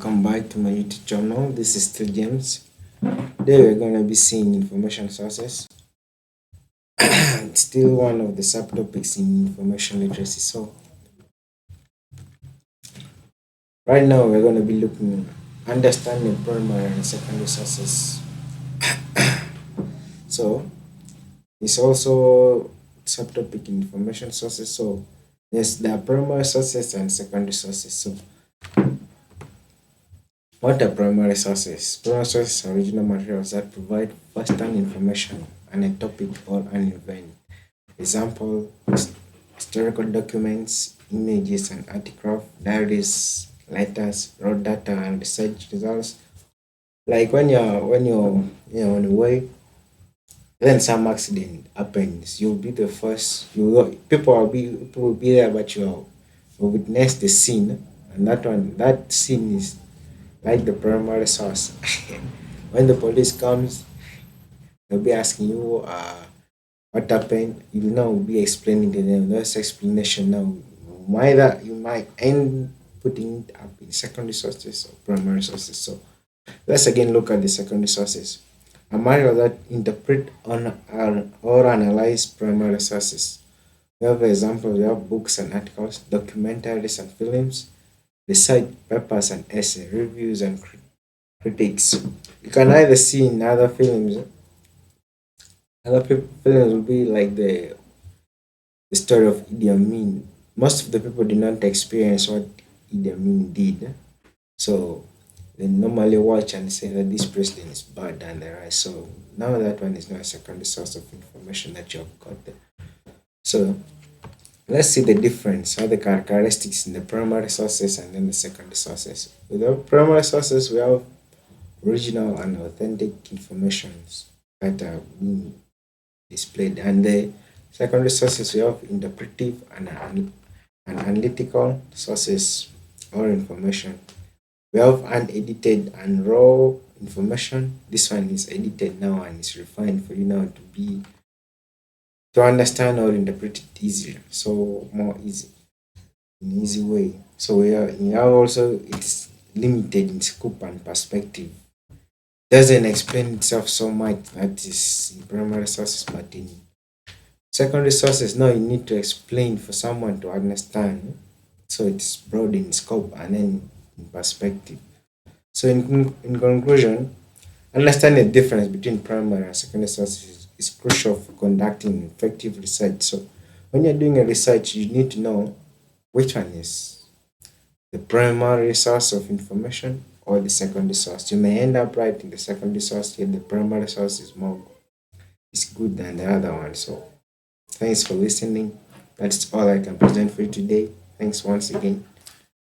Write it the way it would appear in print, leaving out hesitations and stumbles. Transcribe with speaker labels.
Speaker 1: welcome back to my YouTube channel. This is still James. Today we're gonna be seeing information sources. It's still one of the subtopics in information literacy. So right now we're gonna be looking understanding primary and secondary sources. So it's also subtopic in information sources. So yes, there are primary sources and secondary sources. So what are primary sources? Primary sources are original materials that provide first-hand information on a topic or an event. Example, historical documents, images and articles, diaries, letters, raw data and research results. Like when you're on the way, then some accident happens, you'll be the first. People will be there, but you'll witness the scene, and that scene is like the primary source. When the police comes, they'll be asking you what happened. You now be explaining to them. That's explanation now. Either you might end putting it up in secondary sources or primary sources. So let's again look at the secondary sources. A model that interpret or analyze primary sources. We have examples. We have books and articles, documentaries and films, research papers and essay, reviews and critics. You can either see in other films. Films will be like the story of Idi Amin. Most of the people did not experience what Idi Amin did, so they normally watch and say that this president is bad and the right. So now that one is not a secondary source of information that you have got there. So let's see the difference, how the characteristics in the primary sources and then the secondary sources. With the primary sources, we have original and authentic informations that are being displayed, and the secondary sources we have interpretive and analytical sources or information. We have unedited and raw information. This one is edited now and is refined for you now to understand or interpret it easier, so more easy, in easy way. So we have also, it's limited in scope and perspective. Doesn't explain itself so much that is in primary sources, but in secondary sources now you need to explain for someone to understand. So it's broad in scope and then in perspective. So in conclusion, understand the difference between primary and secondary sources is crucial for conducting effective research. So when you're doing a research, you need to know which one is the primary source of information or the secondary source. You may end up writing the secondary source, yet the primary source is good than the other one. So thanks for listening. That's all I can present for you today. Thanks once again.